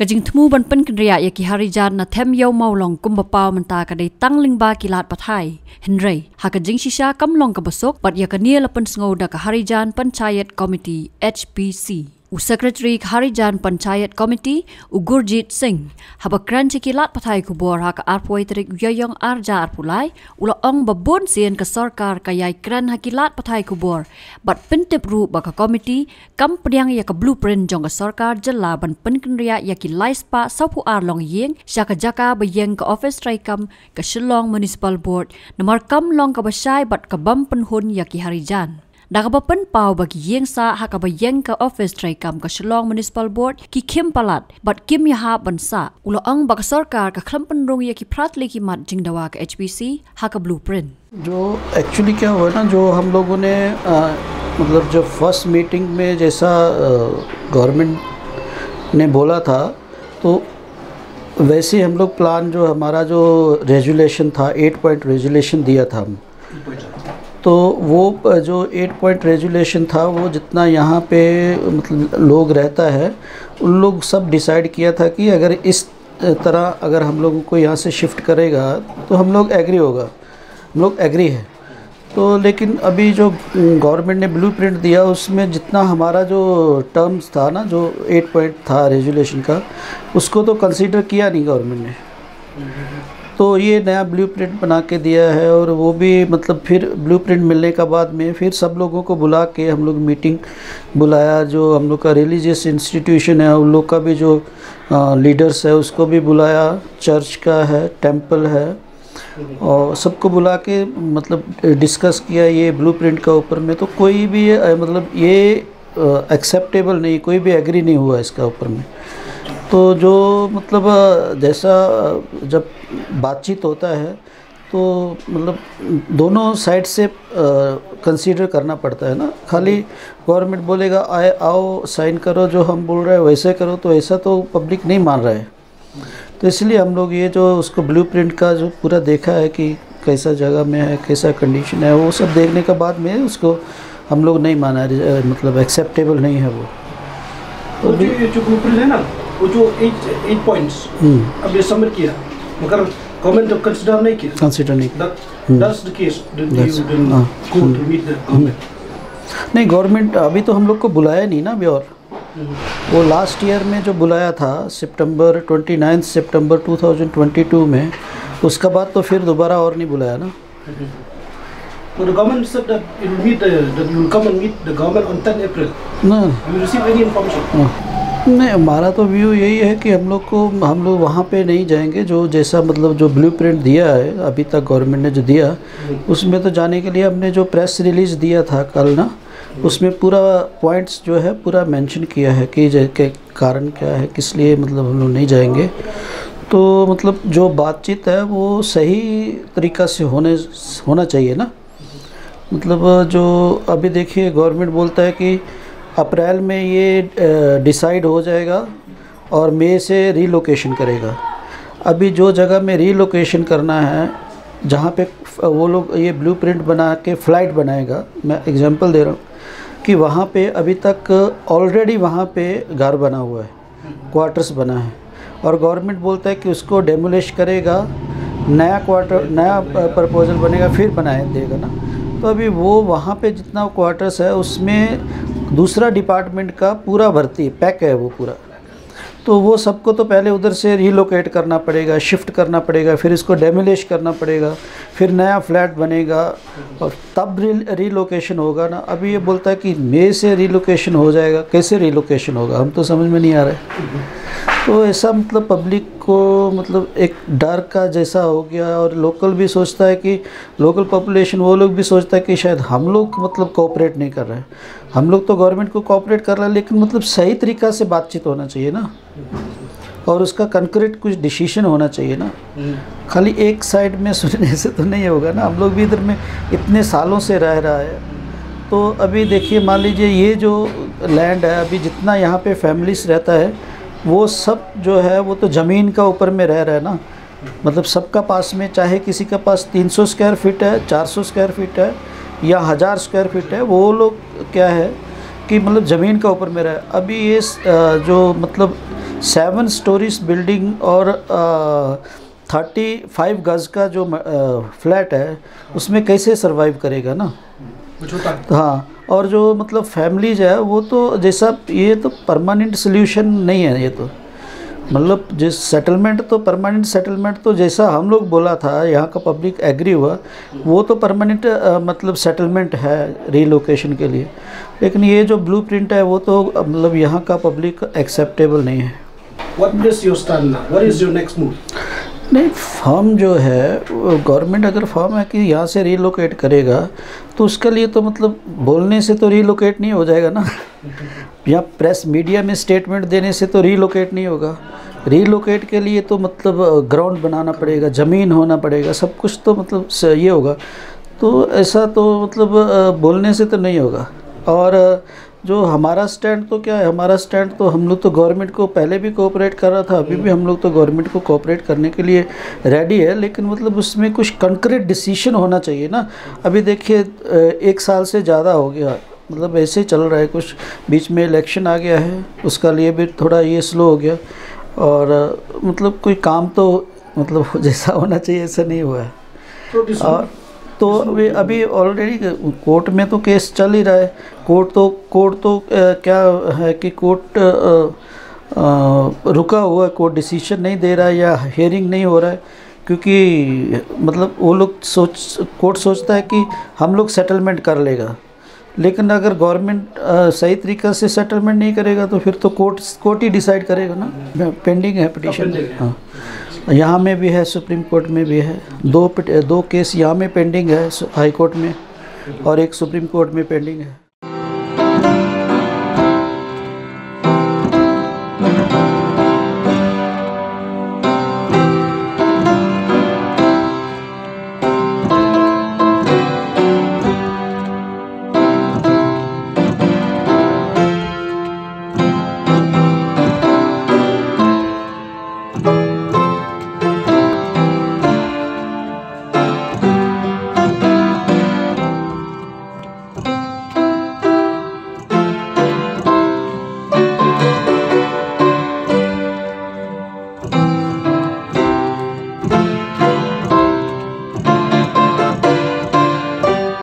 Kajing temu ban pen kenria ya ki harijan na them yau maulong kumba pau menta kadai tangling ba kilat pathai Henry ha kajing shisha kamlong ka basok pat ya kania lapan sngau da ka harijan panchayat committee HPC Secretary Harijan Panchayat Committee Gurjit Singh habakran cikilat pathai kubor ha ka arpoi trik yoyong arja arpulai ula ong babon sien ka sarkar kayai kran hakilat pathai kubor bat pentip ru ba ka committee kam priang ya ka blueprint jong ka sarkar jela ban penkria ya ki laispa saupu arlong yeng syaka jaka bayeng ka office traikam ka Shillong Municipal Board namar kam long ka basai bat ka bam penhun ya ki Harijan Dakabapan pau bagi yeng sa hakabayeng ka office traikam ka Shillong Municipal Board ki Kim Palat bat Kim Yaha bansa ulo ang baka sarkar ka klampan rong ya ki pratli ki mat jingdawa ka HPC haka blueprint जो actually क्या हुआ ना जो हम लोगों ने मतलब जब फर्स्ट मीटिंग में जैसा गवर्नमेंट ने बोला था तो वैसे हम लोग प्लान जो हमारा जो रेजुलेशन था 8 पॉइंट रेजुलेशन दिया था हम तो वो जो 8 पॉइंट रेजुलेशन था वो जितना यहाँ पे मतलब लोग रहता है उन लोग सब डिसाइड किया था कि अगर इस तरह अगर हम लोगों को यहाँ से शिफ्ट करेगा तो हम लोग एग्री होगा हम लोग एग्री है तो लेकिन अभी जो गवर्नमेंट ने ब्लूप्रिंट दिया उसमें जितना हमारा जो टर्म्स था ना जो 8 पॉइंट था रेजुलेशन का उसको तो कंसीडर किया नहीं गवर्नमेंट ने तो ये नया ब्लूप्रिंट बना के दिया है और वो भी मतलब फिर ब्लूप्रिंट मिलने का बाद में फिर सब लोगों को बुला के हम लोग मीटिंग बुलाया जो हम लोग का रिलीजियस इंस्टीट्यूशन है उन लोग का भी जो लीडर्स है उसको भी बुलाया चर्च का है टेंपल है और सबको बुला के मतलब डिस्कस किया ये ब्लूप्रिंट का ऊपर में तो कोई भी मतलब ये एक्सेप्टेबल नहीं कोई भी एग्री नहीं हुआ इसका ऊपर में तो जो मतलब जैसा जब बातचीत होता है तो मतलब दोनों साइड से कंसीडर करना पड़ता है ना खाली गवर्नमेंट बोलेगा आओ साइन करो जो हम बोल रहे हैं वैसे करो तो ऐसा तो पब्लिक नहीं मान रहा है तो इसलिए हम लोग ये जो उसको ब्लूप्रिंट का जो पूरा देखा है कि कैसा जगह में है कैसा कंडीशन है वो सब देखने के बाद में उसको हम लोग नहीं माना मतलब एक्सेप्टेबल नहीं है वो तो जो ब्लूप्रिंट है ना वो जो 8 पॉइंट्स अब ये सबमिट किया मगर गवर्नमेंट तो कंसीडर नहीं किया दैट्स द केस नहीं गवर्नमेंट अभी तो हम लोग को बुलाया नहीं ना अभी और वो लास्ट ईयर में जो बुलाया था सितंबर 29 सितंबर 2022 में उसका बाद तो फिर दोबारा और नहीं बुलाया ना So the government said that it will meet that you will come and meet the government on 10 April. No. You receive any information? No. नहीं हमारा तो व्यू यही है कि हम लोग वहाँ पे नहीं जाएंगे जो जैसा मतलब जो ब्लूप्रिंट दिया है अभी तक गवर्नमेंट ने जो दिया उसमें तो जाने के लिए हमने जो प्रेस रिलीज़ दिया था कल ना उसमें पूरा पॉइंट्स जो है पूरा मेंशन किया है कि के कारण क्या है किस लिए मतलब हम लोग नहीं जाएंगे तो मतलब जो बातचीत है वो सही तरीक़ा से होना चाहिए ना मतलब जो अभी देखिए गवर्नमेंट बोलता है कि अप्रैल में ये डिसाइड हो जाएगा और मई से रीलोकेशन करेगा अभी जो जगह में रीलोकेशन करना है जहाँ पे वो लोग ये ब्लूप्रिंट बना के फ़्लाइट बनाएगा मैं एग्जांपल दे रहा हूँ कि वहाँ पे अभी तक ऑलरेडी वहाँ पे घर बना हुआ है क्वार्टर्स बना है और गवर्नमेंट बोलता है कि उसको डेमोलिश करेगा नया प्रपोजल बनेगा फिर बनाए देगा ना तो अभी वो वहाँ पे जितना क्वार्टर्स है उसमें दूसरा डिपार्टमेंट का पूरा भर्ती पैक है वो पूरा तो वो सबको तो पहले उधर से रीलोकेट करना पड़ेगा शिफ्ट करना पड़ेगा फिर इसको डेमोलिश करना पड़ेगा फिर नया फ्लैट बनेगा और तब रीलोकेशन होगा ना अभी ये बोलता है कि मई से रीलोकेशन हो जाएगा कैसे रीलोकेशन होगा हम तो समझ में नहीं आ रहा तो ऐसा मतलब पब्लिक को मतलब एक डर का जैसा हो गया और लोकल भी सोचता है कि लोकल पॉपुलेशन वो लोग भी सोचता है कि शायद हम लोग मतलब कोऑपरेट नहीं कर रहे हैं हम लोग तो गवर्नमेंट को कोऑपरेट कर रहे हैं लेकिन मतलब सही तरीक़ा से बातचीत होना चाहिए ना और उसका कंक्रीट कुछ डिसीजन होना चाहिए ना खाली एक साइड में सुनने से तो नहीं होगा ना हम लोग भी इधर में इतने सालों से रह रहा है तो अभी देखिए मान लीजिए ये जो लैंड है अभी जितना यहाँ पे फैमिलीज रहता है वो सब जो है वो तो ज़मीन का ऊपर में रह रहा है ना मतलब सबका पास में चाहे किसी का पास 300 स्क्वायर फीट है 400 स्क्वायर फीट है या 1000 स्क्वायर फीट है वो लोग क्या है कि मतलब ज़मीन का ऊपर में रहे अभी ये जो मतलब 7 स्टोरीज बिल्डिंग और 35 गज का जो फ्लैट है उसमें कैसे सरवाइव करेगा ना। हाँ, और जो मतलब फैमिलीज है वो तो जैसा, ये तो परमानेंट सोल्यूशन नहीं है। ये तो मतलब जिस सेटलमेंट तो परमानेंट सेटलमेंट तो जैसा हम लोग बोला था, यहाँ का पब्लिक एग्री हुआ, वो तो परमानेंट मतलब सेटलमेंट है रीलोकेशन के लिए। लेकिन ये जो ब्लूप्रिंट है वो तो मतलब यहाँ का पब्लिक एक्सेप्टेबल नहीं है। What is your stand now? What is your next move? नहीं, फॉर्म जो है गवर्नमेंट अगर फॉर्म है कि यहाँ से रीलोकेट करेगा तो उसके लिए तो मतलब बोलने से तो रीलोकेट नहीं हो जाएगा ना। यहाँ प्रेस मीडिया में स्टेटमेंट देने से तो रीलोकेट नहीं होगा। रीलोकेट के लिए तो मतलब ग्राउंड बनाना पड़ेगा, ज़मीन होना पड़ेगा, सब कुछ तो मतलब ये होगा। तो ऐसा तो मतलब बोलने से तो नहीं होगा। और जो हमारा स्टैंड तो क्या है, हमारा स्टैंड तो हम लोग तो गवर्नमेंट को पहले भी कोऑपरेट कर रहा था, अभी भी हम लोग तो गवर्नमेंट को कोऑपरेट करने के लिए रेडी है। लेकिन मतलब उसमें कुछ कंक्रीट डिसीजन होना चाहिए ना। अभी देखिए 1 साल से ज़्यादा हो गया, मतलब ऐसे ही चल रहा है। कुछ बीच में इलेक्शन आ गया है, उसका लिए भी थोड़ा ये स्लो हो गया। और मतलब कोई काम तो मतलब जैसा होना चाहिए ऐसा नहीं हुआ है। और तो अभी ऑलरेडी कोर्ट में तो केस चल ही रहा है। कोर्ट तो क्या है कि कोर्ट रुका हुआ है, कोर्ट डिसीजन नहीं दे रहा है या हियरिंग नहीं हो रहा है। क्योंकि मतलब वो लोग कोर्ट सोचता है कि हम लोग सेटलमेंट कर लेगा। लेकिन अगर गवर्नमेंट सही तरीक़े से सेटलमेंट नहीं करेगा तो फिर तो कोर्ट ही डिसाइड करेगा ना। पेंडिंग है पिटीशन। हाँ, यहाँ में भी है, सुप्रीम कोर्ट में भी है। 2 केस यहाँ में पेंडिंग है हाई कोर्ट में, और एक सुप्रीम कोर्ट में पेंडिंग है।